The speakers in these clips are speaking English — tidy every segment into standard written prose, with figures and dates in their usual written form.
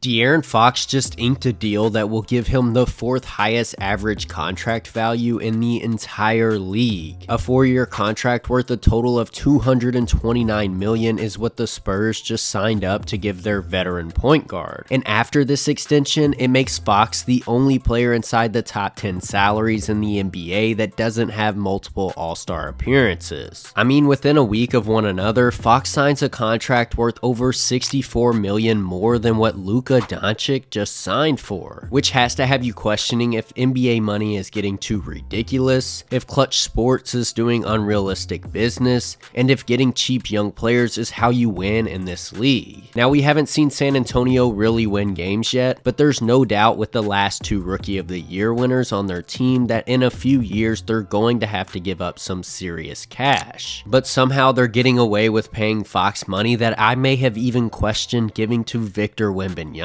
De'Aaron Fox just inked a deal that will give him the 4th highest average contract value in the entire league. A 4-year contract worth a total of $229 million is what the Spurs just signed up to give their veteran point guard. And after this extension, it makes Fox the only player inside the top 10 salaries in the NBA that doesn't have multiple All-Star appearances. I mean, within a week of one another, Fox signs a contract worth over $64 million more than what Luka Doncic just signed for, which has to have you questioning if NBA money is getting too ridiculous, if Clutch Sports is doing unrealistic business, and if getting cheap young players is how you win in this league. Now, we haven't seen San Antonio really win games yet, but there's no doubt with the last 2 Rookie of the Year winners on their team that in a few years they're going to have to give up some serious cash. But somehow they're getting away with paying Fox money that I may have even questioned giving to Victor Wembanyama.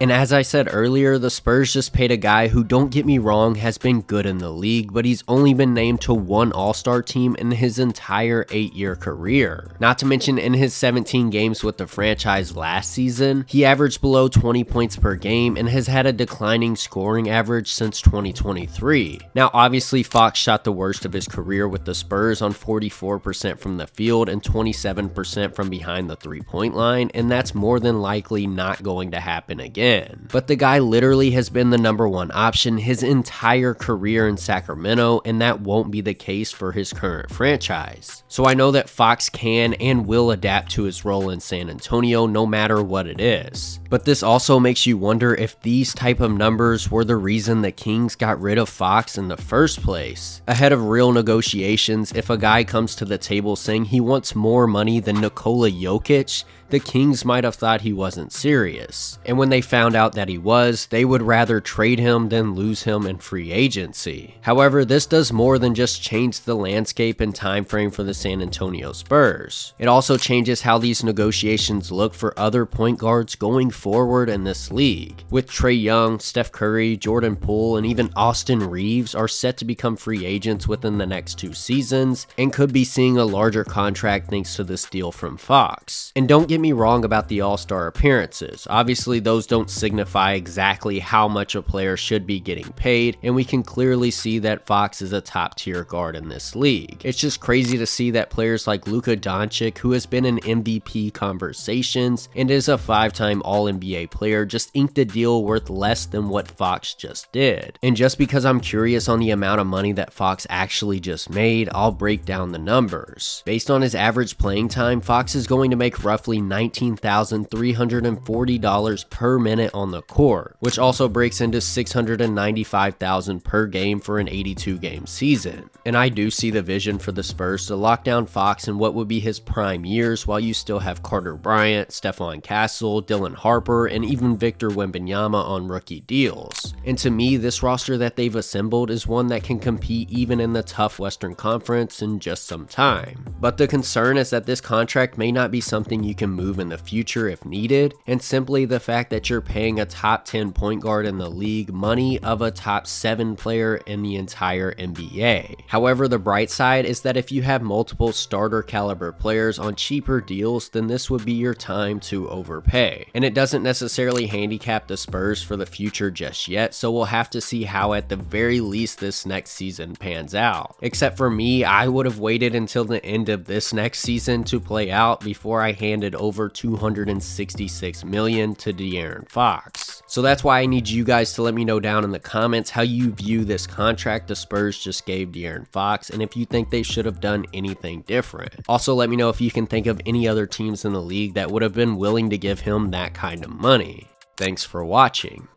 And as I said earlier, the Spurs just paid a guy who, don't get me wrong, has been good in the league, but he's only been named to 1 All-Star team in his entire 8-year career. Not to mention, in his 17 games with the franchise last season, he averaged below 20 points per game and has had a declining scoring average since 2023. Now, obviously, Fox shot the worst of his career with the Spurs on 44% from the field and 27% from behind the 3-point line, and that's more than likely not going to happen again. But the guy literally has been the #1 option his entire career in Sacramento, and that won't be the case for his current franchise. So I know that Fox can and will adapt to his role in San Antonio no matter what it is. But this also makes you wonder if these type of numbers were the reason the Kings got rid of Fox in the first place. Ahead of real negotiations, if a guy comes to the table saying he wants more money than Nikola Jokic, the Kings might have thought he wasn't serious. And when they found out that he was, they would rather trade him than lose him in free agency. However, this does more than just change the landscape and time frame for the San Antonio Spurs. It also changes how these negotiations look for other point guards going forward in this league. With Trae Young, Steph Curry, Jordan Poole, and even Austin Reeves are set to become free agents within the next 2 seasons and could be seeing a larger contract thanks to this deal from Fox. And don't get me wrong about the All-Star appearances. Obviously, those don't signify exactly how much a player should be getting paid, and we can clearly see that Fox is a top-tier guard in this league. It's just crazy to see that players like Luka Doncic, who has been in MVP conversations and is a 5-time All-NBA player, just inked a deal worth less than what Fox just did. And just because I'm curious on the amount of money that Fox actually just made, I'll break down the numbers. Based on his average playing time, Fox is going to make roughly $19,340 per minute on the court, which also breaks into $695,000 per game for an 82-game season. And I do see the vision for the Spurs to lock down Fox in what would be his prime years, while you still have Carter Bryant, Stephon Castle, Dylan Harper, and even Victor Wembanyama on rookie deals. And to me, this roster that they've assembled is one that can compete even in the tough Western Conference in just some time. But the concern is that this contract may not be something you can move in the future if needed, and simply the fact that you're paying a top 10 point guard in the league money of a top 7 player in the entire NBA. However, the bright side is that if you have multiple starter caliber players on cheaper deals, then this would be your time to overpay. And it doesn't necessarily handicap the Spurs for the future just yet, so we'll have to see how at the very least this next season pans out. Except for me, I would have waited until the end of this next season to play out before I handed over $266 million to De'Aaron Fox. So that's why I need you guys to let me know down in the comments how you view this contract the Spurs just gave De'Aaron Fox, and if you think they should have done anything different. Also, let me know if you can think of any other teams in the league that would have been willing to give him that kind of money. Thanks for watching.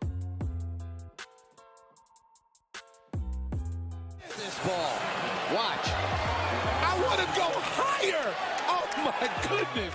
This ball. Watch. I want to go higher. Oh my goodness.